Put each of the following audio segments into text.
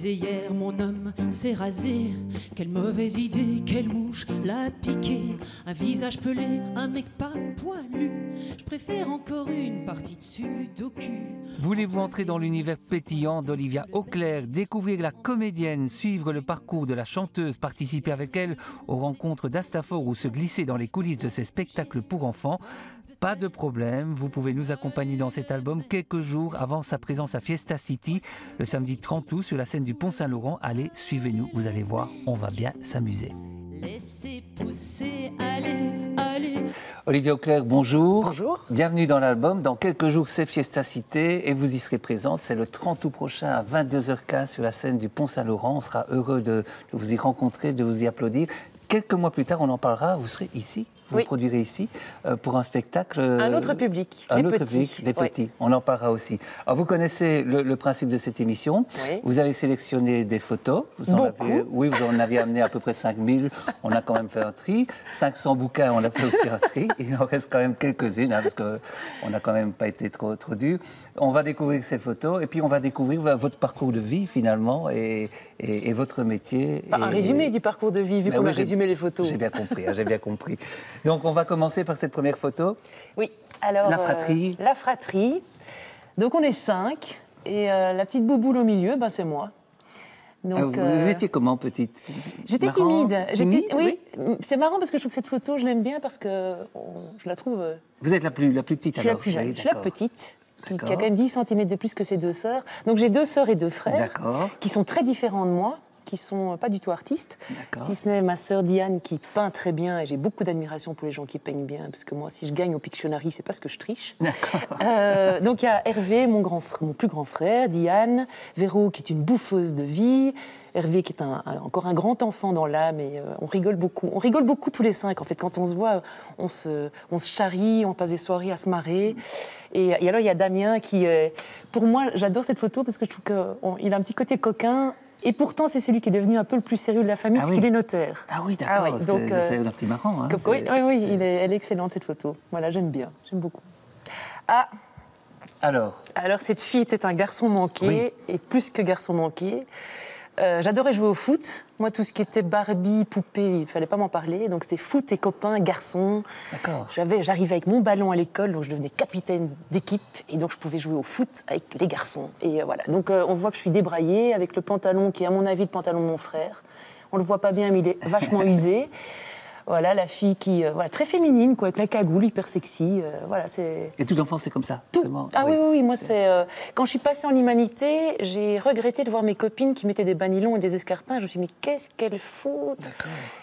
disais hier, mon homme s'est rasé. Quelle mauvaise idée, quelle mouche l'a piqué. Un visage pelé, un mec pas poilu. Je préfère encore une partie de sudoku. Voulez-vous entrer dans l'univers pétillant d'Olivia Auclair, découvrir la comédienne, suivre le parcours de la chanteuse, participer avec elle aux rencontres d'Astafor ou se glisser dans les coulisses de ses spectacles pour enfants? Pas de problème, vous pouvez nous accompagner dans cet album quelques jours avant sa présence à Fiesta City, le samedi 30 août sur la scène du Pont-Saint-Laurent. Allez, suivez-nous, vous allez voir, on va bien s'amuser. Laissez pousser, allez, allez. Olivia Auclair, bonjour. Bonjour. Bienvenue dans l'album. Dans quelques jours, c'est Fiesta City et vous y serez présente. C'est le 30 août prochain à 22h15 sur la scène du Pont-Saint-Laurent. On sera heureux de vous y rencontrer, de vous y applaudir. Quelques mois plus tard, on en parlera, vous serez ici. Vous produirez ici pour un spectacle. Un autre public. Un autre public, les petits. On en parlera aussi. Alors, vous connaissez le principe de cette émission. Oui. Vous avez sélectionné des photos. Vous en en aviez amené à peu près 5000. On a quand même fait un tri. 500 bouquins, on a fait aussi un tri. Il en reste quand même quelques-unes, parce qu'on n'a quand même pas été trop dur. On va découvrir ces photos et puis on va découvrir votre parcours de vie, finalement, et votre métier. Un résumé du parcours de vie, vu qu'on a résumé les photos. J'ai bien compris, j'ai bien compris. Donc, on va commencer par cette première photo. Oui, alors... La fratrie. La fratrie. Donc, on est 5. Et la petite bouboule au milieu, ben, c'est moi. Donc, vous étiez comment, petite? J'étais timide. Oui. C'est marrant parce que je trouve que cette photo, je l'aime bien parce que je la trouve... Vous êtes la plus petite, alors? Je suis la plus jeune. Je suis la petite. Qui a quand même 10 cm de plus que ses 2 sœurs. Donc, j'ai 2 sœurs et 2 frères qui sont très différents de moi, qui sont pas du tout artistes, si ce n'est ma sœur Diane qui peint très bien, et j'ai beaucoup d'admiration pour les gens qui peignent bien, parce que moi, si je gagne au Pictionary, c'est parce que je triche. Donc il y a Hervé, mon plus grand frère, Diane, Véro qui est une bouffeuse de vie, Hervé qui est encore un grand enfant dans l'âme, et on rigole beaucoup. On rigole beaucoup tous les 5, en fait. Quand on se voit, on se charrie, on passe des soirées à se marrer. Et alors il y a Damien qui, pour moi, j'adore cette photo parce que je trouve qu'il a un petit côté coquin. Et pourtant, c'est celui qui est devenu un peu le plus sérieux de la famille, parce qu'il est notaire. Ah oui, d'accord. Donc, c'est un petit marrant. Hein, oui, elle est excellente, cette photo. Voilà, j'aime bien, j'aime beaucoup. Ah. Alors, cette fille était un garçon manqué, et plus que garçon manqué. J'adorais jouer au foot. Moi, tout ce qui était Barbie, poupée, il ne fallait pas m'en parler. Donc, c'est foot et copains, garçons. D'accord. J'arrivais avec mon ballon à l'école, donc je devenais capitaine d'équipe. Et donc, je pouvais jouer au foot avec les garçons. Et voilà. Donc, on voit que je suis débraillée avec le pantalon qui est, à mon avis, le pantalon de mon frère. On ne le voit pas bien, mais il est vachement usé. Voilà, la fille qui, très féminine, quoi, avec la cagoule, hyper sexy. Voilà, c'est... Et toute l'enfance, c'est comme ça? Tout. Ah oui, moi, c'est... quand je suis passée en humanité, j'ai regretté de voir mes copines qui mettaient des bas nylons et des escarpins. Je me suis dit, mais qu'est-ce qu'elles foutent?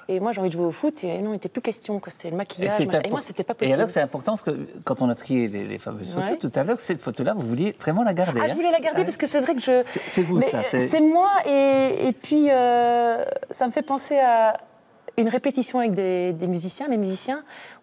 Et moi, j'ai envie de jouer au foot, et non, il n'était plus question, quoi. C'était le maquillage. Et moi, c'était pas possible. Et alors, c'est important, parce que quand on a trié les fameuses photos, tout à l'heure, cette photo-là, vous vouliez vraiment la garder. Ah, je voulais la garder parce que c'est vrai que je... C'est vous, ça. C'est moi, et puis, ça me fait penser à... une répétition avec les musiciens,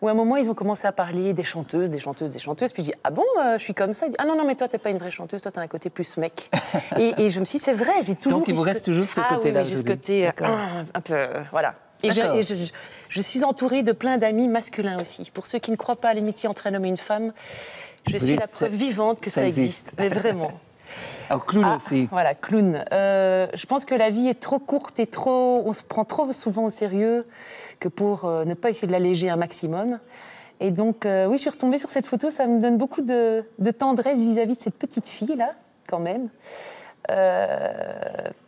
où à un moment, ils ont commencé à parler des chanteuses, puis je dis, ah bon, je suis comme ça? Il dit, ah non, mais toi, t'es pas une vraie chanteuse, toi, t'as un côté plus mec. et je me suis dit, c'est vrai, j'ai toujours... Donc, il vous reste toujours ce côté-là? Oui, j'ai ce côté un peu, voilà. Et je suis entourée de plein d'amis masculins aussi. Pour ceux qui ne croient pas à l'amitié entre un homme et une femme, je suis la preuve vivante que ça existe, mais vraiment. Alors, clown aussi. Voilà, clown. Je pense que la vie est trop courte et on se prend trop souvent au sérieux que pour ne pas essayer de l'alléger un maximum. Et donc, oui, je suis retombée sur cette photo. Ça me donne beaucoup de tendresse vis-à-vis de cette petite fille-là, quand même.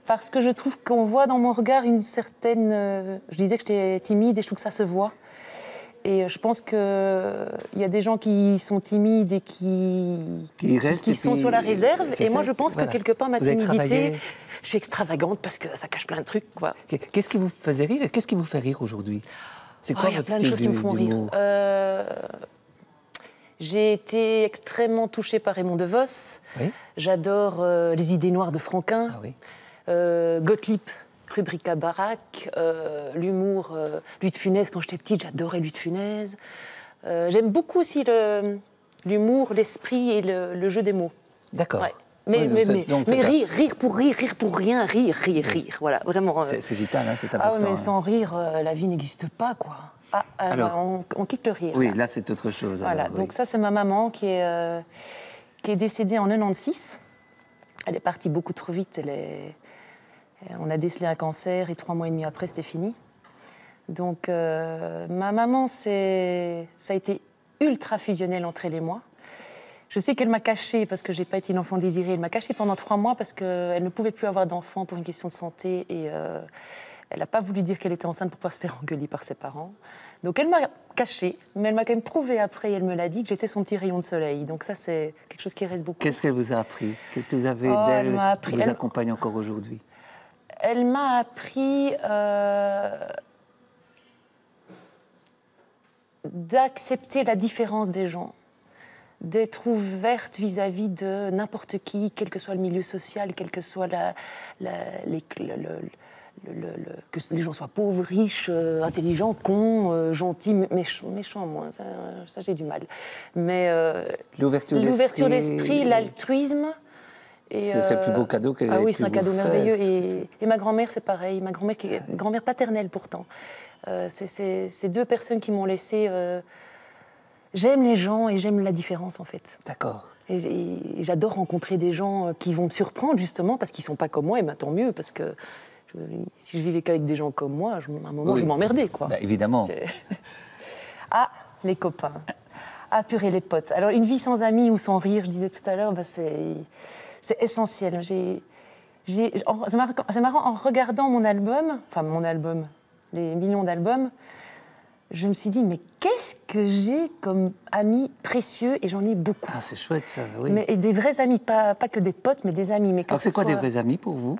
Parce que je trouve qu'on voit dans mon regard une certaine... je disais que j'étais timide et je trouve que ça se voit. Et je pense qu'il y a des gens qui sont timides et qui sont sur la réserve. Et moi, je pense que quelque part, ma timidité, je suis extravagante parce que ça cache plein de trucs, quoi. Qu'est-ce qui vous faisait rire et qu'est-ce qui vous fait rire aujourd'hui? C'est quoi votre style d'humour? Il y a plein de choses qui me font rire. J'ai été extrêmement touchée par Raymond DeVos. Oui. J'adore les idées noires de Franquin. Ah oui. Gottlieb. Rubrique à baraque, l'humour, Louis de Funès, quand j'étais petite, j'adorais Louis de Funès. J'aime beaucoup aussi l'humour, l'esprit et le jeu des mots. D'accord. Ouais. Mais rire pour rien, rire. Voilà, vraiment. C'est vital, hein, c'est important. Ah ouais, mais sans rire, la vie n'existe pas, quoi. Alors, on quitte le rire. Oui, là, c'est autre chose. Voilà, alors, donc ça, c'est ma maman qui est décédée en 96. Elle est partie beaucoup trop vite, On a décelé un cancer et 3 mois et demi après, c'était fini. Donc, ma maman, ça a été ultra fusionnel entre elle et moi. Je sais qu'elle m'a cachée parce que je n'ai pas été une enfant désirée. Elle m'a cachée pendant 3 mois parce qu'elle ne pouvait plus avoir d'enfant pour une question de santé. Et elle n'a pas voulu dire qu'elle était enceinte pour ne pas se faire engueuler par ses parents. Donc elle m'a cachée, mais elle m'a quand même prouvé après, et elle me l'a dit, que j'étais son petit rayon de soleil. Donc ça, c'est quelque chose qui reste beaucoup. Qu'est-ce qu'elle vous a appris? Qu'est-ce que vous avez d'elle qui vous accompagne encore aujourd'hui? Elle m'a appris d'accepter la différence des gens, d'être ouverte vis-à-vis de n'importe qui, quel que soit le milieu social, quel que soit que les gens soient pauvres, riches, intelligents, cons, gentils, méchants, moi, ça j'ai du mal. Mais l'ouverture d'esprit, l'altruisme... C'est le plus beau cadeau qu'elle ait pu vous faire. Ah oui, c'est un cadeau merveilleux. Et ma grand-mère, c'est pareil. Ma grand-mère, qui est grand-mère paternelle pourtant. C'est 2 personnes qui m'ont laissé... J'aime les gens et j'aime la différence, en fait. D'accord. Et j'adore rencontrer des gens qui vont me surprendre, justement, parce qu'ils ne sont pas comme moi, et tant mieux, parce que si je vivais qu'avec des gens comme moi, à un moment, je m'emmerdais, quoi. Bah, évidemment. Ah, les copains. Ah, purée, les potes. Alors, une vie sans amis ou sans rire, je disais tout à l'heure, c'est essentiel. C'est marrant, en regardant mon album, les millions d'albums, je me suis dit, mais qu'est-ce que j'ai comme amis précieux, et j'en ai beaucoup. Ah, c'est chouette ça, oui. Et des vrais amis, pas que des potes, mais des amis. Alors c'est quoi des vrais amis pour vous?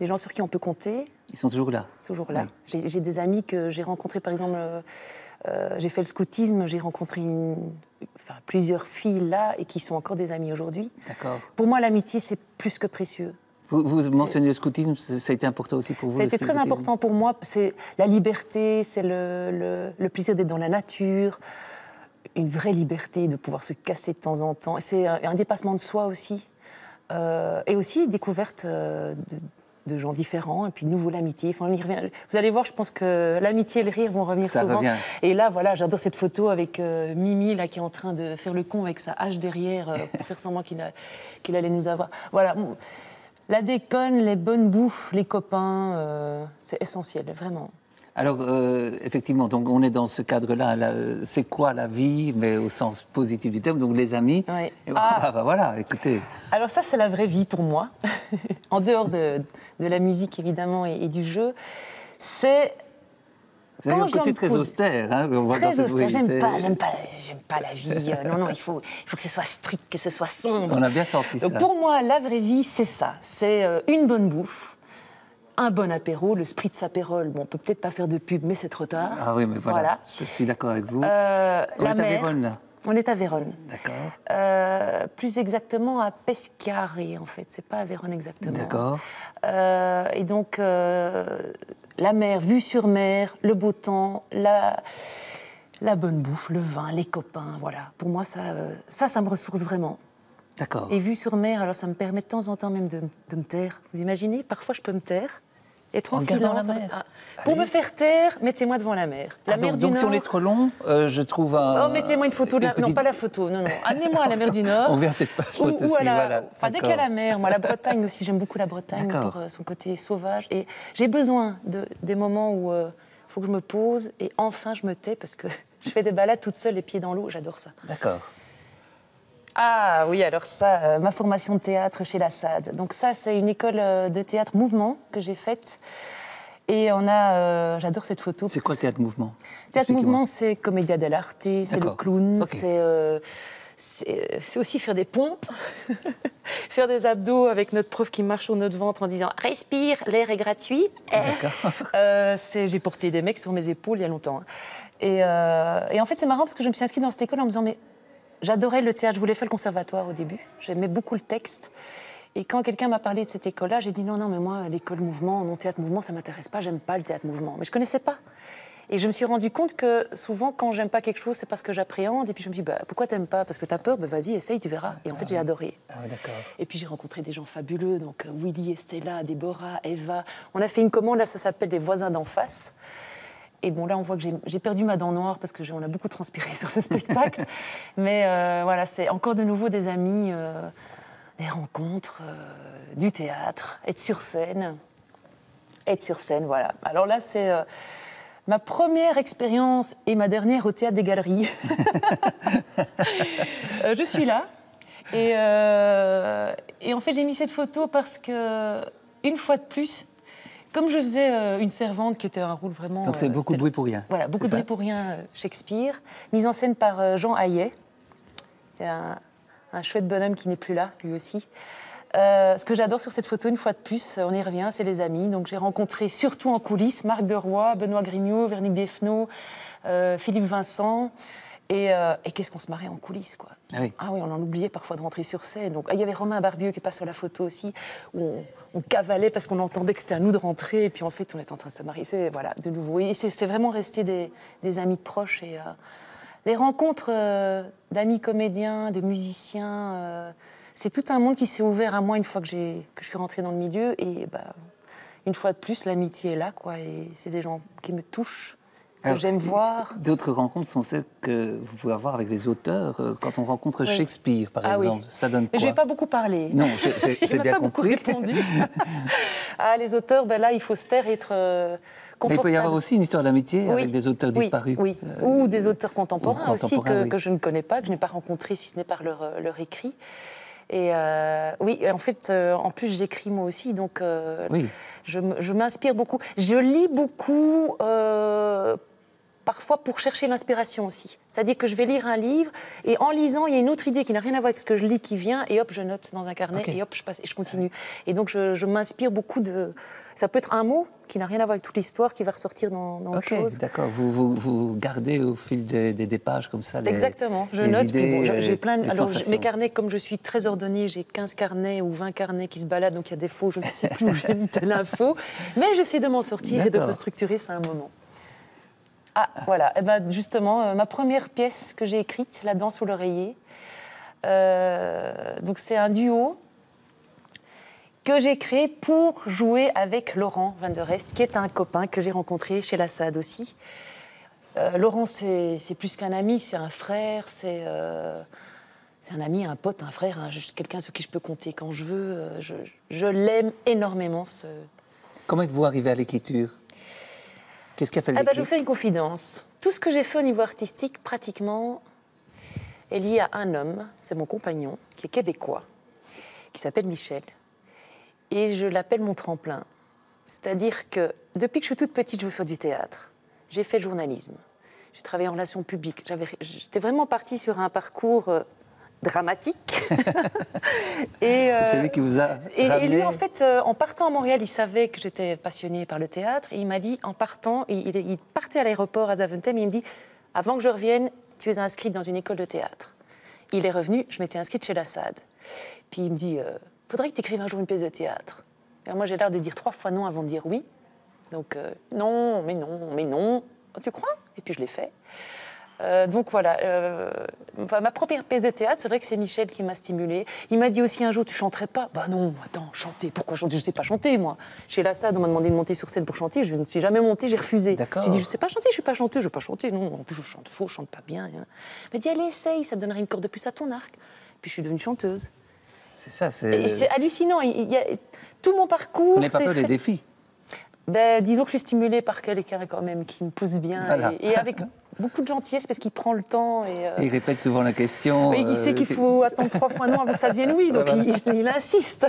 Des gens sur qui on peut compter. Ils sont toujours là? Toujours là. Oui. J'ai des amis que j'ai rencontrés, par exemple, j'ai fait le scoutisme, j'ai rencontré plusieurs filles là, et qui sont encore des amies aujourd'hui. D'accord. Pour moi, l'amitié, c'est plus que précieux. Vous mentionnez le scoutisme, ça a été important aussi pour vous? Ça a été très important pour moi. C'est la liberté, c'est le plaisir d'être dans la nature, une vraie liberté de pouvoir se casser de temps en temps. C'est un dépassement de soi aussi. Et aussi découverte de gens différents, et puis de nouveau l'amitié. Enfin, vous allez voir, je pense que l'amitié et le rire vont revenir souvent. Revient. Et là, voilà, j'adore cette photo avec Mimi, là, qui est en train de faire le con avec sa hache derrière pour faire semblant qu'il allait nous avoir. Voilà. La déconne, les bonnes bouffes, les copains, c'est essentiel, vraiment. Alors, effectivement, donc on est dans ce cadre-là. C'est quoi la vie, mais au sens positif du terme, donc les amis. Oui. Et voilà, écoutez. Alors ça, c'est la vraie vie pour moi, en dehors de la musique, évidemment, et du jeu. C'est... Vous avez un côté très austère. Hein, très austère, j'aime pas la vie. Non, il faut que ce soit strict, que ce soit sombre. On a bien senti ça. Donc pour moi, la vraie vie, c'est ça. C'est une bonne bouffe, un bon apéro, le spritz apérol. Bon, on peut peut-être pas faire de pub, mais c'est trop tard. Ah oui, mais voilà. Je suis d'accord avec vous. La mer. À Vérone, là. On est à Vérone. D'accord. Plus exactement à Pescaré, en fait. C'est pas à Vérone exactement. D'accord. Et donc, la mer, vue sur mer, le beau temps, la bonne bouffe, le vin, les copains, voilà. Pour moi, ça me ressource vraiment. D'accord. Et vue sur mer, alors ça me permet de temps en temps même de me taire. Vous imaginez? Parfois, je peux me taire. Être en silence. La mer. Pour me faire taire, mettez-moi devant la mer. La mer du donc Nord. si on est trop long, je trouve un... Oh, mettez-moi une photo de la... Non, pas la photo, non. Amenez-moi à la mer du Nord. On vient à cette photo aussi, voilà. Enfin, dès qu'il y a la mer, moi, la Bretagne aussi, j'aime beaucoup la Bretagne pour son côté sauvage. Et j'ai besoin des moments où il faut que je me pose et enfin je me tais parce que je fais des balades toute seule, les pieds dans l'eau, j'adore ça. D'accord. Ah oui, alors ça, ma formation de théâtre chez la SAD. Donc ça, c'est une école de théâtre mouvement que j'ai faite. Et on a, j'adore cette photo. C'est quoi théâtre mouvement? Théâtre mouvement, c'est commedia dell'arte, c'est le clown, c'est aussi faire des pompes, faire des abdos avec notre prof qui marche sur notre ventre en disant « Respire, l'air est gratuit ». J'ai porté des mecs sur mes épaules il y a longtemps. Et en fait, c'est marrant parce que je me suis inscrite dans cette école en me disant « Mais j'adorais le théâtre, je voulais faire le conservatoire au début, j'aimais beaucoup le texte. » Et quand quelqu'un m'a parlé de cette école-là, j'ai dit non, mais moi, l'école mouvement, non, théâtre mouvement, ça ne m'intéresse pas, j'aime pas le théâtre mouvement. Mais je ne connaissais pas. Et je me suis rendu compte que souvent, quand j'aime pas quelque chose, c'est parce que j'appréhende. Et puis je me dis, pourquoi t'aimes pas? Parce que t'as peur? Vas-y, essaye, tu verras. Et en fait, j'ai adoré. Ah oui, d'accord. Et puis j'ai rencontré des gens fabuleux, donc Willy, Estella, Déborah, Eva. On a fait une commande, là, ça s'appelle Les voisins d'en face. Et bon, là, on voit que j'ai perdu ma dent noire parce qu'on a beaucoup transpiré sur ce spectacle. Mais voilà, c'est encore de nouveau des amis... des rencontres, du théâtre, être sur scène. être sur scène, voilà. Alors là, c'est ma première expérience et ma dernière au Théâtre des Galeries. Je suis là. Et en fait, j'ai mis cette photo parce que, une fois de plus, comme je faisais une servante qui était un rôle vraiment... Donc c'est beaucoup de bruit pour rien. Voilà, beaucoup de bruit pour rien, Shakespeare. Mise en scène par Jean Hayet. C'est un chouette bonhomme qui n'est plus là, lui aussi. Ce que j'adore sur cette photo, une fois de plus, on y revient, c'est les amis. Donc j'ai rencontré surtout en coulisses Marc Deroy, Benoît Grignot, Véronique Biefno, Philippe Vincent. Et qu'est-ce qu'on se marrait en coulisses, quoi. Ah oui, on en oubliait parfois de rentrer sur scène. Donc, il y avait Romain Barbieux qui passe sur la photo aussi, où on cavalait parce qu'on entendait que c'était à nous de rentrer. Et puis en fait, on était en train de se marier. Voilà, de nouveau. Et c'est vraiment resté des amis proches. Et les rencontres d'amis comédiens, de musiciens... c'est tout un monde qui s'est ouvert à moi une fois que je suis rentrée dans le milieu. Et une fois de plus, l'amitié est là, quoi. Et c'est des gens qui me touchent, que j'aime voir. D'autres rencontres sont celles que vous pouvez avoir avec les auteurs. Quand on rencontre Shakespeare, par exemple, ça donne quoi? Mais je n'ai pas beaucoup parlé. Non, j'ai bien pas compris. Beaucoup répondu. Les auteurs, là, il faut se taire et être confortable. Mais il peut y avoir aussi une histoire d'amitié avec des auteurs disparus. Oui, ou des auteurs contemporains aussi, que je ne connais pas, que je n'ai pas rencontrés, si ce n'est par leur écrit. Et en fait, en plus, j'écris moi aussi, donc je m'inspire beaucoup. Je lis beaucoup, parfois pour chercher l'inspiration aussi. C'est-à-dire que je vais lire un livre, et en lisant, il y a une autre idée qui n'a rien à voir avec ce que je lis qui vient, et hop, je note dans un carnet, et hop, je passe et je continue. Et donc, je m'inspire beaucoup de... Ça peut être un mot qui n'a rien à voir avec toute l'histoire, qui va ressortir dans autre chose. D'accord. Vous gardez au fil des pages comme ça les Exactement. Je les note. Idées, j'ai plein les sensations. mes carnets, comme je suis très ordonnée, j'ai 15 carnets ou 20 carnets qui se baladent, donc il y a des faux, je ne sais plus où j'ai mis telle info. Mais j'essaie de m'en sortir et de restructurer ça un moment. Voilà. Et justement, ma première pièce que j'ai écrite, La danse sous l'oreiller. Donc c'est un duo que j'ai créé pour jouer avec Laurent Van der Rest, qui est un copain que j'ai rencontré chez la SAD aussi. Laurent, c'est plus qu'un ami, c'est un frère, c'est un ami, un pote, un frère, quelqu'un sur qui je peux compter quand je veux. Je l'aime énormément. Comment êtes-vous arrivé à l'écriture? Qu'est-ce qui a fait l'écriture? Je vous fais une confidence. Tout ce que j'ai fait au niveau artistique, pratiquement, est lié à un homme, c'est mon compagnon, qui est québécois, qui s'appelle Michel. Et je l'appelle mon tremplin. C'est-à-dire que depuis que je suis toute petite, je veux faire du théâtre. J'ai fait le journalisme. J'ai travaillé en relations publiques. J'étais vraiment partie sur un parcours dramatique. C'est lui qui vous a ramené. Et lui, en fait, en partant à Montréal, il savait que j'étais passionnée par le théâtre. Et il m'a dit, en partant, il partait à l'aéroport à Zaventem, et il me dit, avant que je revienne, tu es inscrite dans une école de théâtre. Il est revenu, je m'étais inscrite chez la SAD. Puis il me dit... faudrait que tu écrives un jour une pièce de théâtre. Et moi, j'ai l'air de dire 3 fois non avant de dire oui. Donc, non, mais non, mais non. Oh, tu crois? Et puis, je l'ai fait. Donc, voilà. Ma première pièce de théâtre, c'est vrai que c'est Michel qui m'a stimulée. Il m'a dit aussi un jour, tu chanterais pas? Bah non, attends, chanter. Pourquoi chanter? Je sais pas chanter, moi. Chez la SAD, on m'a demandé de monter sur scène pour chanter. Je ne suis jamais montée, j'ai refusé. J'ai dit, je sais pas chanter, je suis pas chanteuse, je veux pas chanter. Non, en plus, je chante faux, je chante pas bien. Il m'a dit, allez, essaye, ça te donnerait une corde de plus à ton arc. Puis, je suis devenue chanteuse. C'est ça, c'est hallucinant. Tout mon parcours. Vous n'avez pas peur des défis? Disons que je suis stimulée par quelqu'un quand même qui me pousse bien, voilà. et avec beaucoup de gentillesse parce qu'il prend le temps. Et il répète souvent la question. Et il sait qu'il faut attendre 3 fois non avant que ça devienne oui, donc voilà. il insiste.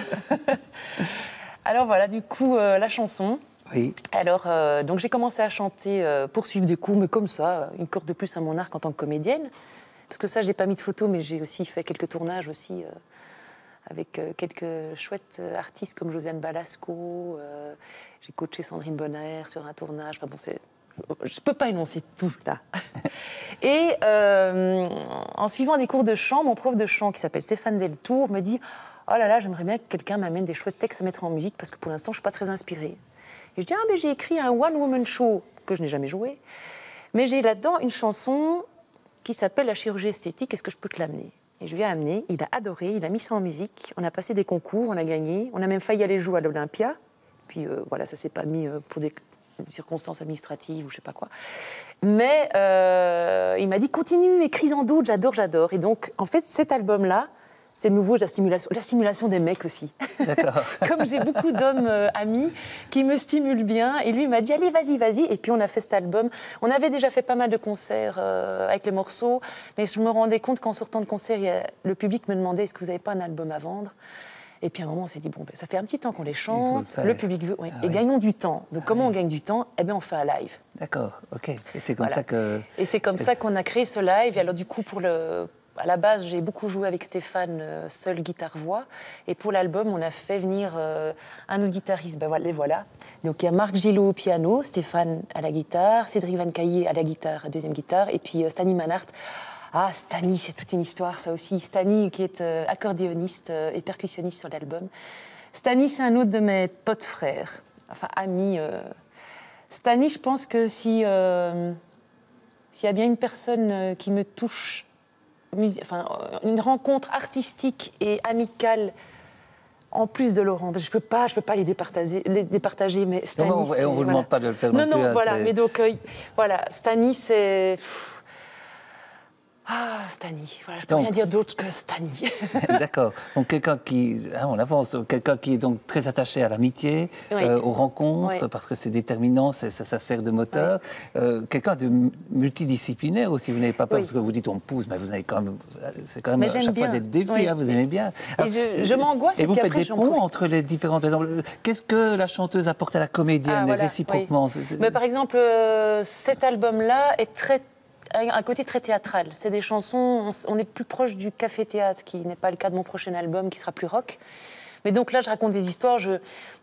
Alors voilà, du coup, la chanson. Oui. Alors, donc j'ai commencé à chanter, poursuivre des cours, mais comme ça, une corde de plus à mon arc en tant que comédienne. Parce que ça, j'ai pas mis de photos, mais j'ai aussi fait quelques tournages aussi. Avec quelques chouettes artistes comme Josiane Balasco. J'ai coaché Sandrine Bonner sur un tournage. Enfin bon, je ne peux pas énoncer tout, là. Et en suivant des cours de chant, mon prof de chant, qui s'appelle Stéphane Deltour, me dit « Oh là là, j'aimerais bien que quelqu'un m'amène des chouettes textes à mettre en musique, parce que pour l'instant, je ne suis pas très inspirée. » Et je dis « Ah, mais j'ai écrit un one-woman show, que je n'ai jamais joué. Mais j'ai là-dedans une chanson qui s'appelle La chirurgie esthétique, est-ce que je peux te l'amener ?» Et je lui ai amené, il a adoré, il a mis ça en musique, on a passé des concours, on a gagné, on a même failli aller jouer à l'Olympia, puis voilà, ça s'est pas mis pour des circonstances administratives ou je sais pas quoi. Mais il m'a dit, continue, écris-en d'autres, j'adore. Et donc, en fait, cet album-là, c'est de nouveau la stimulation des mecs aussi. D'accord. Comme j'ai beaucoup d'hommes amis qui me stimulent bien, et lui m'a dit allez vas-y, et puis on a fait cet album. On avait déjà fait pas mal de concerts avec les morceaux, mais je me rendais compte qu'en sortant de concert, le public me demandait est-ce que vous n'avez pas un album à vendre. Et puis à un moment on s'est dit bon ben, ça fait un petit temps qu'on les chante, le public veut, et gagnons du temps. Donc comment on gagne du temps? Eh bien on fait un live. D'accord, ok. Et c'est comme ça que... Et c'est comme ça qu'on a créé ce live. Et alors du coup à la base, j'ai beaucoup joué avec Stéphane, seul guitare-voix. Et pour l'album, on a fait venir un autre guitariste. Ben voilà, les voilà. Donc il y a Marc Gillot au piano, Stéphane à la guitare, Cédric Van Caillé à la guitare, à deuxième guitare, et puis Stani Manhart. Ah, Stani, c'est toute une histoire, ça aussi. Stani, qui est accordéoniste et percussionniste sur l'album. Stani, c'est un autre de mes potes frères, enfin amis. Stani, je pense que s'il y a bien une personne qui me touche, une rencontre artistique et amicale en plus de Laurent, je peux pas les départager, mais Stani, non, on vous demande pas de le faire non plus. Non, voilà, mais donc voilà, Stani, c'est Stani, voilà, je peux rien dire d'autre que Stani. D'accord. Donc quelqu'un qui, on avance, quelqu'un qui est donc très attaché à l'amitié, aux rencontres, parce que c'est déterminant, ça sert de moteur. Quelqu'un de multidisciplinaire aussi, vous n'avez pas peur, parce que vous dites on pousse, mais vous avez quand même, c'est quand même à chaque fois des défis, vous aimez bien. Alors, et je m'angoisse. Et vous faites des ponts entre les différentes... Par exemple, qu'est-ce que la chanteuse apporte à la comédienne, réciproquement? Mais par exemple, cet album-là est un côté très théâtral. C'est des chansons, on est plus proche du café-théâtre, qui n'est pas le cas de mon prochain album, qui sera plus rock. Mais donc là, je raconte des histoires.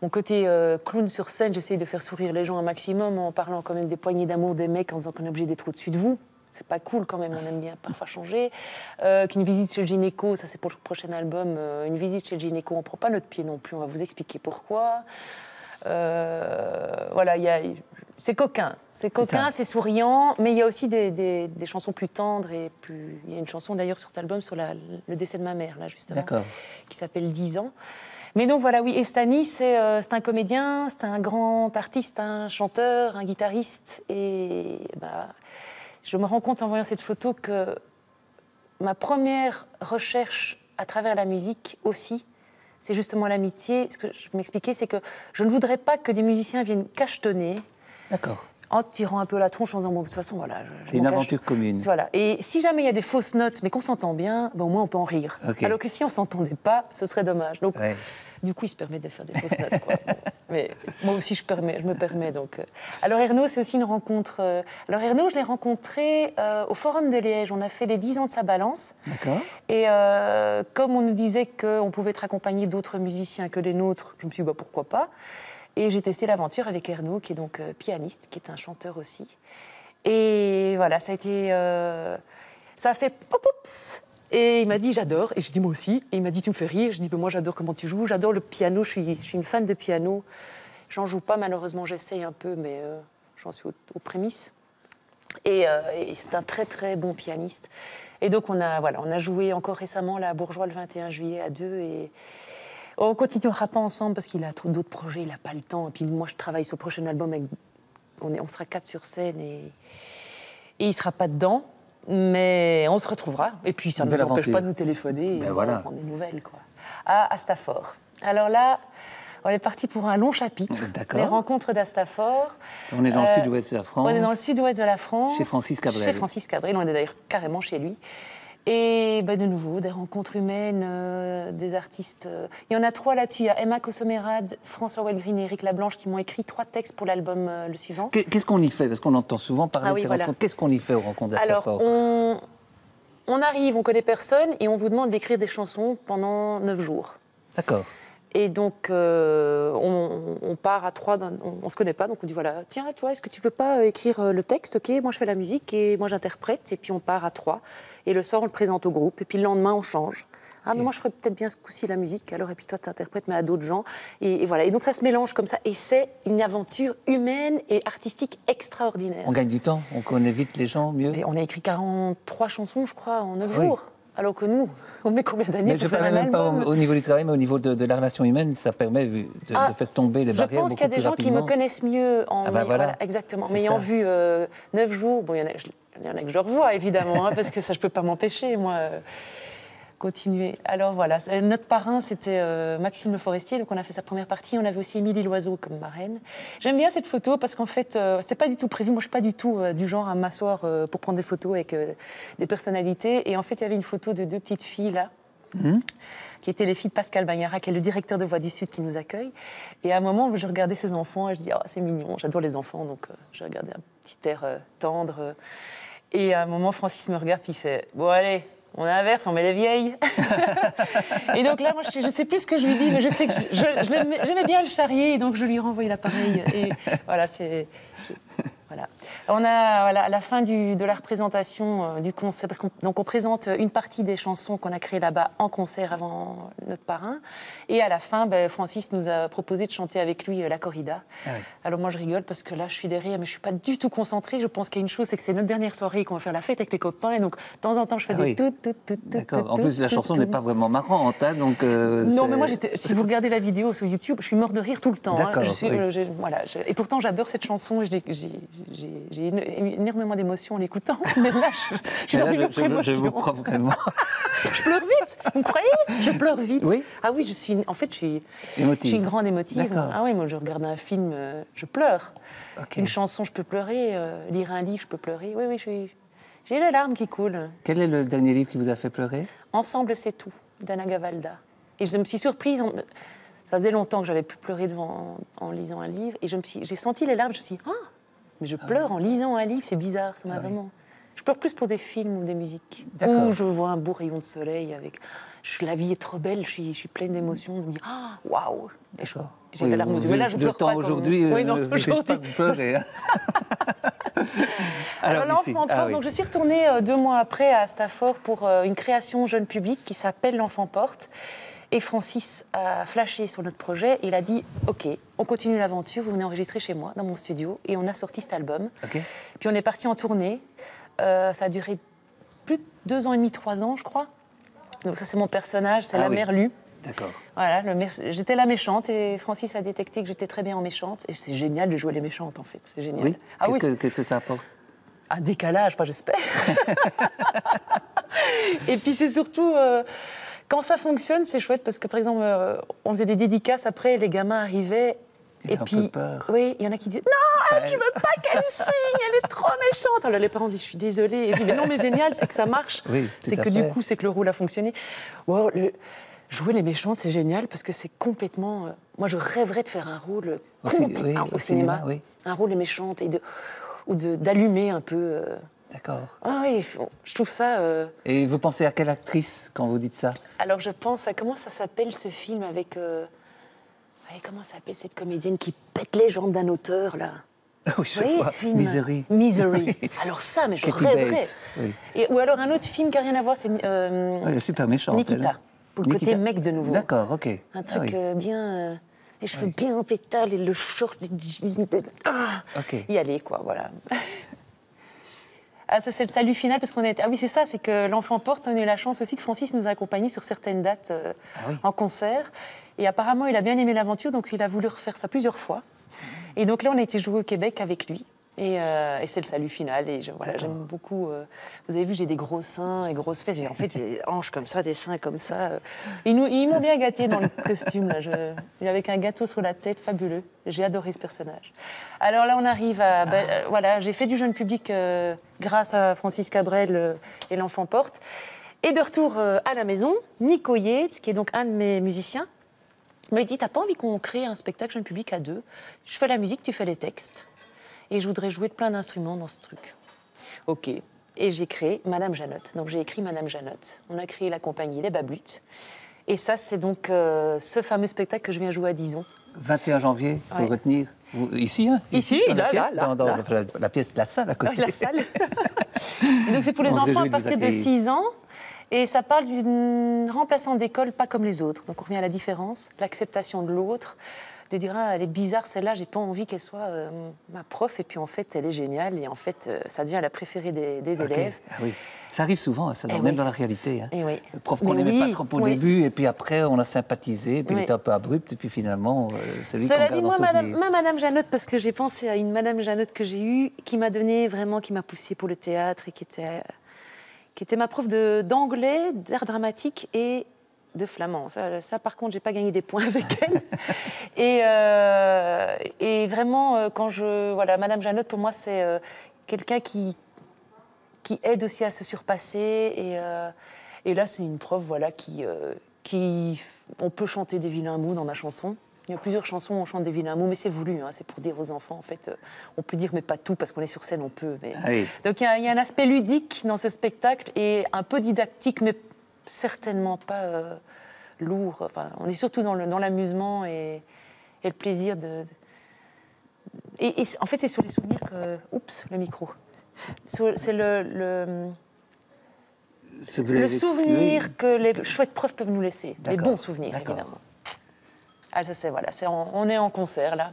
Mon côté clown sur scène, j'essaye de faire sourire les gens un maximum en parlant quand même des poignées d'amour des mecs, en disant qu'on est obligé d'être au-dessus de vous. C'est pas cool quand même, on aime bien parfois changer. Qu'une visite chez le gynéco, ça c'est pour le prochain album, une visite chez le gynéco, on prend pas notre pied non plus, on va vous expliquer pourquoi. Voilà, c'est coquin, c'est souriant, mais il y a aussi des chansons plus tendres et plus. Il y a une chanson d'ailleurs sur cet album sur le décès de ma mère, là justement, qui s'appelle 10 ans. Mais donc voilà, oui, et Stani, c'est un comédien, c'est un grand artiste, un chanteur, un guitariste, et je me rends compte en voyant cette photo que ma première recherche à travers la musique aussi, c'est justement l'amitié. Ce que je m'expliquais, c'est que je ne voudrais pas que des musiciens viennent cachetonner. D'accord. En tirant un peu la tronche en disant, bon, de toute façon, voilà. C'est une aventure commune. Voilà. Et si jamais il y a des fausses notes, mais qu'on s'entend bien, au moins on peut en rire. Okay. Alors que si on ne s'entendait pas, ce serait dommage. Donc, du coup, il se permet de faire des fausses notes, quoi. Mais moi aussi, je me permets. Donc. Alors, Ernaud, c'est aussi une rencontre. Alors, Ernaud, je l'ai rencontré au Forum de Liège. On a fait les 10 ans de sa balance. D'accord. Et comme on nous disait qu'on pouvait être accompagné d'autres musiciens que les nôtres, je me suis dit, pourquoi pas. Et j'ai testé l'aventure avec Ernaud, qui est donc pianiste, qui est un chanteur aussi. Et voilà, ça a été... ça a fait pop-ups. Et il m'a dit, j'adore. Et je dis, moi aussi. Et il m'a dit, tu me fais rire. Je dis, moi, j'adore comment tu joues. J'adore le piano. Je suis une fan de piano. J'en joue pas, malheureusement. J'essaye un peu, mais j'en suis aux prémices. Et c'est un très, très bon pianiste. Et donc, on a joué encore récemment là, à Bourgeois le 21 juillet à 2. Et on continuera pas ensemble parce qu'il a trop d'autres projets. Il n'a pas le temps. Et puis, moi, je travaille sur le prochain album. On sera 4 sur scène et il ne sera pas dedans. Mais on se retrouvera. Et puis, ça ne nous empêche pas de nous téléphoner et prendre des nouvelles, quoi. À Astafor. Alors là, on est parti pour un long chapitre. Les rencontres d'Astafor. On est dans le sud-ouest de la France. On est dans le sud-ouest de la France. Chez Francis Cabrel. Chez Francis Cabrel. On est d'ailleurs carrément chez lui. Et de nouveau, des rencontres humaines, des artistes. Il y en a 3 là-dessus. Il y a Emma Kossomerad, François Wellgreen et Éric Lablanche qui m'ont écrit 3 textes pour l'album le suivant. Qu'est-ce qu'on y fait? Parce qu'on entend souvent parler de ces rencontres. Qu'est-ce qu'on y fait aux rencontres d'Astafor? Alors, on arrive, on connaît personne et on vous demande d'écrire des chansons pendant 9 jours. D'accord. Et donc, on part à 3, on ne se connaît pas, donc on dit voilà, tiens, toi, est-ce que tu veux pas écrire le texte? Ok, moi je fais la musique et moi j'interprète, et puis on part à 3. Et le soir, on le présente au groupe, et puis le lendemain, on change. Ah, mais moi je ferais peut-être bien ce coup-ci la musique, alors, et puis toi, tu interprètes, mais à d'autres gens. Et voilà. Et donc, ça se mélange comme ça, et c'est une aventure humaine et artistique extraordinaire. On gagne du temps, on connaît vite les gens mieux. Et on a écrit 43 chansons, je crois, en 9 jours. Alors que nous, on met combien d'années pour faire un album? Je ne parle même pas au niveau du travail, mais au niveau de la relation humaine, ça permet de faire tomber les barrières beaucoup plus rapidement. Je pense qu'il y a des gens qui me connaissent mieux. Voilà, exactement. Mais ayant vu 9 jours, bon, il y en a que je revois, évidemment, parce que ça, je ne peux pas m'empêcher, moi. continuer. Alors voilà, notre parrain, c'était Maxime Le Forestier, donc on a fait sa première partie. On avait aussi Émilie Loiseau comme marraine. J'aime bien cette photo parce qu'en fait, c'était pas du tout prévu. Moi, je suis pas du tout du genre à m'asseoir pour prendre des photos avec des personnalités. Et en fait, il y avait une photo de 2 petites filles là, qui étaient les filles de Pascal Bagnara, qui est le directeur de Voix du Sud qui nous accueille. Et à un moment, je regardais ces enfants et je dis, oh, c'est mignon, j'adore les enfants, donc je regardais un petit air tendre. Et à un moment, Francis me regarde puis il fait, bon allez, on inverse, on met les vieilles. Et donc là, moi, je ne sais plus ce que je lui dis, mais je sais que j'aimais bien le charrier, et donc je lui ai renvoyé l'appareil. Et voilà, voilà. On a à la fin de la représentation du concert, parce qu'on présente une partie des chansons qu'on a créées là-bas en concert avant notre parrain, et à la fin, Francis nous a proposé de chanter avec lui la corrida. Ah oui. Alors moi je rigole parce que là je suis derrière, mais je suis pas du tout concentrée. Je pense qu'il y a une chose, c'est que c'est notre dernière soirée, qu'on va faire la fête avec les copains, et donc de temps en temps je fais des tout. D'accord. En plus la chanson n'est pas vraiment marrante, hein, donc. Non, mais moi si vous regardez la vidéo sur YouTube, je suis mort de rire tout le temps. D'accord. Hein. Voilà, et pourtant j'adore cette chanson et j'ai énormément d'émotions en l'écoutant. Mais là, je suis dans une autre émotion. Je vous crois vraiment. Je pleure vite, vous me croyez? Je pleure vite. Oui. Ah oui, je suis émotive. Je suis une grande émotive. D'accord. Ah oui, moi je regarde un film, je pleure. Okay. Une chanson, je peux pleurer. Lire un livre, je peux pleurer. Oui, j'ai les larmes qui coulent. Quel est le dernier livre qui vous a fait pleurer? Ensemble, c'est tout, d'Anna Gavalda. Et je me suis surprise. Ça faisait longtemps que j'avais plus pleuré en lisant un livre. Et j'ai senti les larmes. Je me suis dit, mais je pleure en lisant un livre, c'est bizarre, ça m'a vraiment... Je pleure plus pour des films ou des musiques. Où je vois un beau rayon de soleil avec... La vie est trop belle, je suis pleine d'émotions, je me dis, waouh. J'ai la larme aux yeux. Mais là, je pleure pas. Aujourd'hui, je pas pleurer. Alors l'Enfant Porte, donc je suis retournée 2 mois après à Stafford pour une création jeune public qui s'appelle l'Enfant Porte. Et Francis a flashé sur notre projet et il a dit « Ok, on continue l'aventure, vous venez enregistrer chez moi, dans mon studio. » Et on a sorti cet album. Okay. Puis on est parti en tournée. Ça a duré plus de 2 ans et demi, 3 ans, je crois. Donc ça, c'est mon personnage, c'est la mère Lu. D'accord. Voilà, j'étais la méchante et Francis a détecté que j'étais très bien en méchante. Et c'est génial de jouer les méchantes, en fait. C'est génial. Oui. Qu'est-ce que ça apporte? Un décalage, j'espère. Et puis c'est surtout... Quand ça fonctionne, c'est chouette parce que, par exemple, on faisait des dédicaces après, les gamins arrivaient et puis, oui, il y en a qui disaient non, je veux pas qu'elle signe, elle est trop méchante. Alors les parents disent je suis désolée. Et je dis mais non, mais génial, c'est que ça marche. Oui, c'est que du coup, c'est que le rôle a fonctionné. Wow, jouer les méchantes, c'est génial parce que c'est complètement. Moi, je rêverais de faire un rôle au cinéma, un rôle de méchante ou d'allumer un peu. D'accord. Ah oui, je trouve ça... Et vous pensez à quelle actrice quand vous dites ça? Alors je pense à... Comment ça s'appelle ce film avec... comment s'appelle cette comédienne qui pète les jambes d'un auteur, là? Oui, je vois. Ce film. Misery. Misery. Alors ça, mais je rêverais. Oui. Ou alors un autre film qui n'a rien à voir, c'est... le super méchant. Nikita. Pour le côté mec de nouveau. D'accord, ok. Un truc bien... les cheveux bien en pétales et le short... Y aller, quoi, voilà. Ah, ça, c'est le salut final, parce qu'on est... Ah oui, c'est ça, c'est que l'Enfant Porte, on a eu la chance aussi que Francis nous a accompagnés sur certaines dates en concert. Et apparemment, il a bien aimé l'aventure, donc il a voulu refaire ça plusieurs fois. Et donc là, on a été jouer au Québec avec lui. Et c'est le salut final. Et j'aime beaucoup... vous avez vu, j'ai des gros seins et grosses fesses. En fait, j'ai des hanches comme ça, des seins comme ça. Ils m'ont bien gâté dans le costume, là. Avec un gâteau sur la tête, fabuleux. J'ai adoré ce personnage. Alors là, on arrive à... voilà, j'ai fait du jeune public grâce à Francis Cabrel et l'Enfant Porte. Et de retour à la maison, Nico Yates, qui est donc un de mes musiciens, m'a dit, t'as pas envie qu'on crée un spectacle jeune public à 2? Je fais la musique, tu fais les textes. Et je voudrais jouer de plein d'instruments dans ce truc. Ok. Et j'ai créé Madame Janotte. Donc j'ai écrit Madame Janotte. On a créé la compagnie Les Bablutes. Et ça, c'est donc ce fameux spectacle que je viens jouer à Dizon. 21 janvier, il faut le retenir. Ici, hein? Ici, dans la pièce de la salle à côté. La salle. Donc c'est pour les enfants à partir de 6 ans. Et ça parle d'une remplaçante d'école pas comme les autres. Donc on revient à la différence, l'acceptation de l'autre. De dire, elle est bizarre celle-là, j'ai pas envie qu'elle soit ma prof, et puis en fait, elle est géniale, et en fait, ça devient la préférée des élèves. Ah oui. Ça arrive souvent, ça, même dans la réalité. Hein. Oui. Le prof qu'on n'aimait pas trop au début, et puis après, on a sympathisé, et puis il était un peu abrupt, et puis finalement, c'est lui qu'on garde en souvenir. Moi, Madame Janotte, parce que j'ai pensé à une Madame Janotte que j'ai eue, qui m'a donné vraiment, qui m'a poussée pour le théâtre, et qui qui était ma prof d'anglais, d'art dramatique et de flamand. Ça par contre, j'ai pas gagné des points avec elle. Et vraiment, voilà, Madame Janotte, pour moi, c'est quelqu'un qui aide aussi à se surpasser. Et là, c'est une prof, voilà, on peut chanter des vilains mots dans ma chanson. Il y a plusieurs chansons où on chante des vilains mots, mais c'est voulu, hein, c'est pour dire aux enfants, en fait, on peut dire, mais pas tout, parce qu'on est sur scène, on peut. Mais... Ah oui. Donc il y a un aspect ludique dans ce spectacle, et un peu didactique, mais certainement pas lourd. Enfin, on est surtout dans l'amusement et le plaisir de... Et en fait, c'est sur les souvenirs que... Oups, le micro. C'est le souvenir que les chouettes profs peuvent nous laisser. Les bons souvenirs, évidemment. Ah, ça, voilà, on est en concert, là,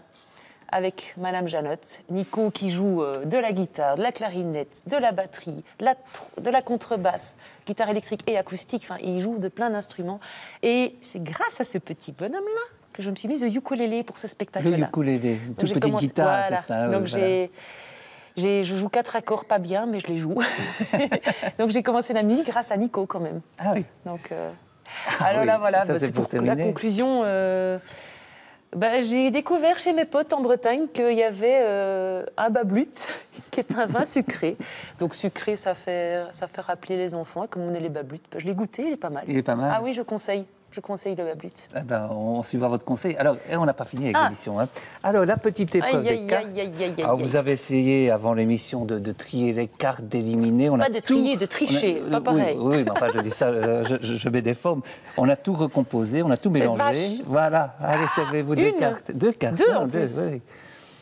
avec Madame Janotte. Nico qui joue de la guitare, de la clarinette, de la batterie, de la contrebasse, guitare électrique et acoustique. Enfin, il joue de plein d'instruments. Et c'est grâce à ce petit bonhomme-là que je me suis mise au ukulélé pour ce spectacle-là. Le ukulélé, une toute petite guitare, voilà. C'est ça. Donc je joue 4 accords, pas bien, mais je les joue. Donc j'ai commencé la musique grâce à Nico, quand même. Ah oui. Donc... Alors oui, là, voilà, c'est pour la conclusion. J'ai découvert chez mes potes en Bretagne qu'il y avait un bablut, qui est un vin sucré. Donc sucré, ça fait rappeler les enfants, comme on est les bablutes. Je l'ai goûté, il est pas mal. Il est pas mal. Ah oui, je conseille le bablut. Eh ben, on suivra votre conseil. Alors, on n'a pas fini avec l'émission. Hein. Alors, la petite épreuve des cartes. Alors, vous avez essayé, avant l'émission, de trier les cartes, d'éliminer. Pas de trier, de tricher, c'est pas pareil. Oui, mais enfin, je dis ça, je mets des formes. On a tout recomposé, on a tout mélangé. Voilà, allez, servez-vous 2 cartes. 2 cartes. 2 en plus. Oui.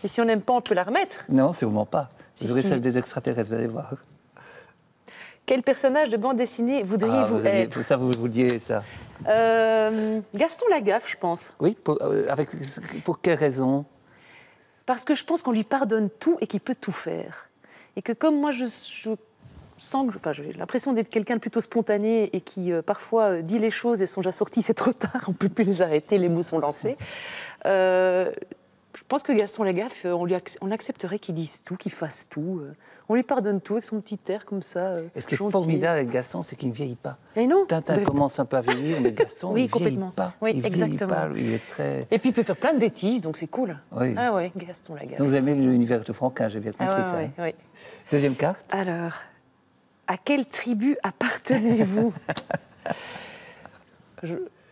Et si on n'aime pas, on peut la remettre. Non, sûrement pas. Vous aurez celle des extraterrestres, vous allez voir. Quel personnage de bande dessinée voudriez-vous être? Ça, vous vouliez ça. Gaston Lagaffe, je pense. Oui, pour quelle raison? Parce que je pense qu'on lui pardonne tout et qu'il peut tout faire. Et que comme moi, je sens que... Enfin, j'ai l'impression d'être quelqu'un de plutôt spontané et qui, parfois, dit les choses et sont déjà sorties, c'est trop tard, on ne peut plus les arrêter, les mots sont lancés. Je pense que Gaston Lagaffe, on accepterait qu'il dise tout, qu'il fasse tout. On lui pardonne tout avec son petit air comme ça. Et ce qui est formidable avec Gaston, c'est qu'il ne vieillit pas. Et non. Tintin commence un peu à vieillir, mais Gaston, oui, il ne vieillit pas. Oui, il exactement. Pas, lui, il est très... Et puis il peut faire plein de bêtises, donc c'est cool. Oui. Ah ouais, Gaston Lagaffe. Donc vous aimez l'univers de Franquin, j'ai bien compris ça. Oui, oui. Deuxième carte. Alors, à quelle tribu appartenez-vous?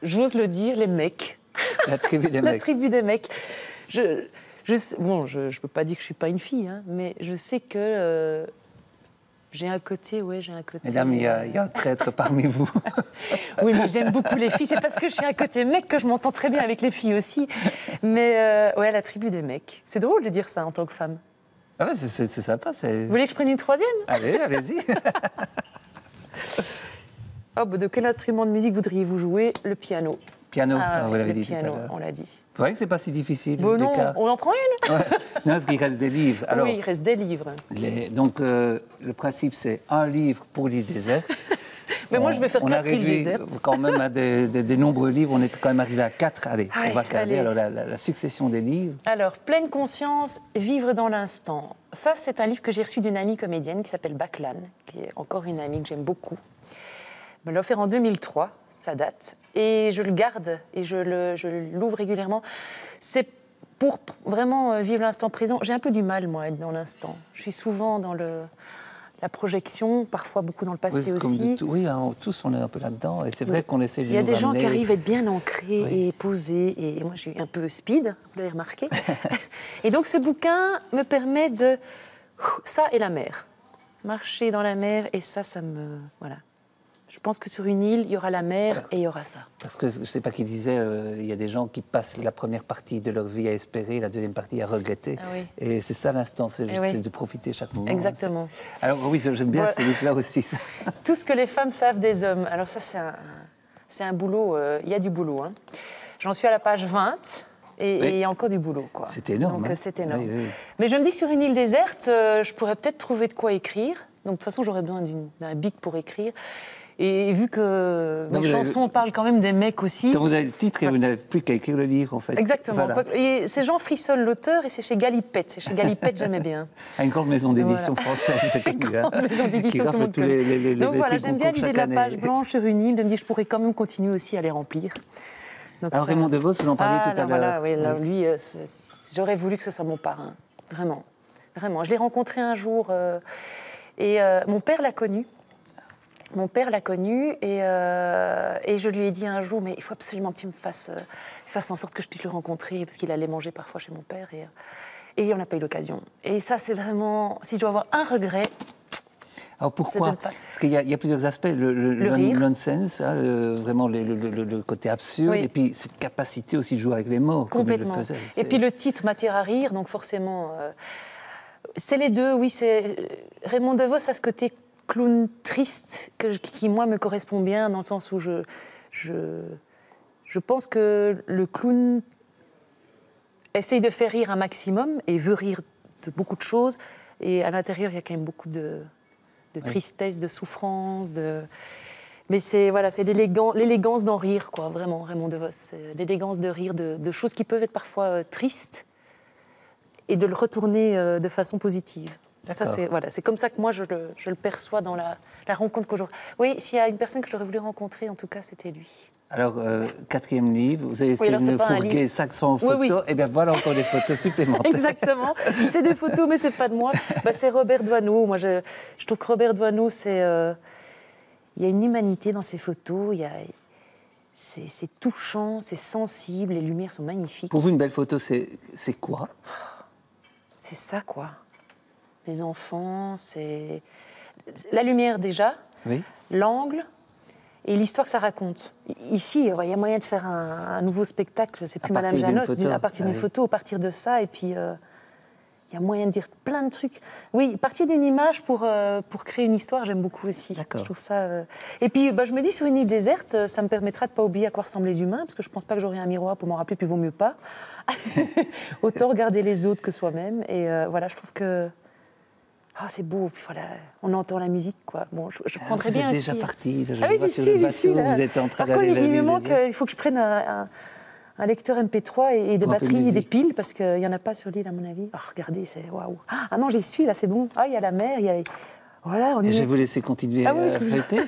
J'ose le dire, les mecs. La tribu des mecs. La tribu des mecs. Je ne peux pas dire que je ne suis pas une fille, hein, mais je sais que j'ai un côté... Mesdames, il y a un traître parmi vous. Oui, mais j'aime beaucoup les filles. C'est parce que j'ai un côté mec que je m'entends très bien avec les filles aussi. Mais la tribu des mecs. C'est drôle de dire ça en tant que femme. Ah ouais, c'est sympa. Vous voulez que je prenne une 3e? Allez, allez-y. De quel instrument de musique voudriez-vous jouer? Le piano. Piano, vous l'avez dit piano, tout à l'heure. on l'a dit. Vous voyez que c'est pas si difficile. Non, on en prend une. Ouais. Non, parce qu'il reste des livres. Alors, oui, il reste des livres. Donc, le principe, c'est un livre pour l'île déserte. Mais moi, je vais faire 4 îles désertes. On a réduit quand même à des nombreux livres. On est quand même arrivé à 4. Allez, on va regarder alors la succession des livres. Alors, Pleine conscience, vivre dans l'instant. Ça, c'est un livre que j'ai reçu d'une amie comédienne qui s'appelle Baclan, qui est encore une amie que j'aime beaucoup. Elle me l'a offert en 2003. Ça date, et je le garde, et je l'ouvre régulièrement. C'est pour vraiment vivre l'instant présent. J'ai un peu du mal, moi, à être dans l'instant. Je suis souvent dans la projection, parfois beaucoup dans le passé aussi. Oui, tous, on est un peu là-dedans, et c'est vrai qu'on essaie de nous Il y a des gens qui arrivent à être bien ancrés et posés, et moi, je suis un peu speed, vous l'avez remarqué. Et donc, ce bouquin me permet de... Ça et la mer. Marcher dans la mer, et ça me... Voilà. Je pense que sur une île, il y aura la mer et il y aura ça. Parce que je ne sais pas qui disait, il y a des gens qui passent la première partie de leur vie à espérer, la deuxième partie à regretter. Ah oui. Et c'est ça l'instant, c'est de profiter chaque moment. Exactement. Alors oui, j'aime bien ce livre-là aussi. Tout ce que les femmes savent des hommes. Alors ça, c'est un boulot, il y a du boulot. Hein. J'en suis à la page 20 et il y a encore du boulot. C'est énorme. Donc c'est énorme. Oui. Mais je me dis que sur une île déserte, je pourrais peut-être trouver de quoi écrire. Donc de toute façon, j'aurais besoin d'un bic pour écrire. Et vu que mes chansons parlent quand même des mecs aussi... Donc vous avez le titre et vous n'avez plus qu'à écrire le livre, en fait. Exactement. Voilà. Et c'est Jean Frissol, l'auteur, et c'est chez Galipette. C'est chez Galipette, j'aimais bien. Une grande maison d'édition française, c'est une grande maison d'édition, tout le monde connaît. Donc voilà, j'aime bien l'idée de la page blanche sur une île, de me dire je pourrais quand même continuer aussi à les remplir. Donc alors Raymond DeVos, vous en parliez tout à l'heure. Voilà, oui, là, lui, j'aurais voulu que ce soit mon parrain, vraiment. Vraiment. Je l'ai rencontré un jour, et mon père l'a connu. Mon père l'a connu et je lui ai dit un jour, mais il faut absolument que tu me fasses en sorte que je puisse le rencontrer, parce qu'il allait manger parfois chez mon père et on n'a pas eu l'occasion. Et ça, c'est vraiment, si je dois avoir un regret... Alors pourquoi ? Parce qu'il y a plusieurs aspects, le nonsense, hein, vraiment le côté absurde, et puis cette capacité aussi de jouer avec les mots, complètement. Comme il le faisait. Et puis le titre, Matière à rire, donc forcément... c'est les deux, oui, c'est... Raymond DeVos a ce côté... clown triste, qui moi me correspond bien, dans le sens où je pense que le clown essaye de faire rire un maximum et veut rire de beaucoup de choses, et à l'intérieur il y a quand même beaucoup de tristesse, de souffrance, mais c'est l'élégance d'en rire, quoi, vraiment, Raymond DeVos, c'est l'élégance de rire de choses qui peuvent être parfois tristes et de le retourner de façon positive. Ça, c'est comme ça que moi je le perçois dans la rencontre qu'aujourd'hui. Oui, s'il y a une personne que j'aurais voulu rencontrer, en tout cas, c'était lui. Alors, 4e livre, vous avez essayé de me fourguer 500 photos, oui. Et bien voilà encore des photos supplémentaires. Exactement, c'est des photos, mais c'est pas de moi. C'est Robert Doisneau. Moi, je trouve que Robert Doisneau, il y a une humanité dans ses photos, c'est touchant, c'est sensible, les lumières sont magnifiques. Pour vous, une belle photo, c'est quoi ? C'est ça, quoi. Les enfants, c'est la lumière déjà, oui. L'angle et l'histoire que ça raconte. Ici, il y a moyen de faire un nouveau spectacle, c'est plus Madame Janotte, à partir d'une photo, à partir de ça, et puis il y a moyen de dire plein de trucs. Oui, partir d'une image pour créer une histoire, j'aime beaucoup aussi. D'accord. Je trouve ça. Et puis, je me dis, sur une île déserte, ça me permettra de ne pas oublier à quoi ressemblent les humains, parce que je ne pense pas que j'aurai un miroir pour m'en rappeler, puis vaut mieux pas. Autant regarder les autres que soi-même. Et voilà, je trouve que. Ah, c'est beau, puis voilà, on entend la musique, quoi. Bon, je prendrais bien aussi... Vous êtes déjà parti, je oui, vois sur le bateau, vous êtes en train d'aller... Par contre, il me manque, il faut que je prenne un lecteur MP3 et des batteries et des piles, parce qu'il n'y en a pas sur l'île, à mon avis. Oh, regardez, c'est waouh. Ah non, j'y suis, là, c'est bon. Ah, il y a la mer, il y a... Voilà, je vais vous laisser continuer à feuilleter.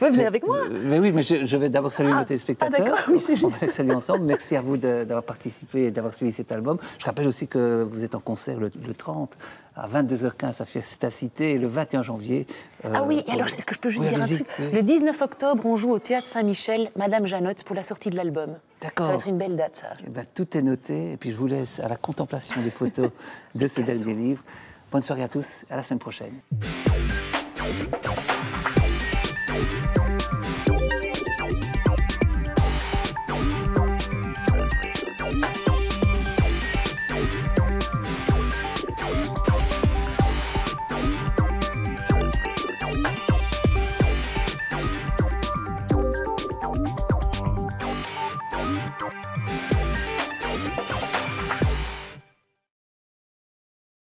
Vous venez avec moi. Mais oui, mais je vais d'abord saluer nos téléspectateurs. Ah d'accord, oui, c'est juste. On va saluer ensemble. Merci à vous d'avoir participé et d'avoir suivi cet album. Je rappelle aussi que vous êtes en concert le 30 à 22h15 à Fiesta-Cité et le 21 janvier. Ah oui, et alors est-ce que je peux juste dire un truc ? Le 19 octobre, on joue au Théâtre Saint-Michel, Madame Janotte, pour la sortie de l'album. D'accord. Ça va être une belle date, ça. Et ben, tout est noté. Et puis je vous laisse à la contemplation des photos de ce dernier livre. Bonne soirée à tous, à la semaine prochaine.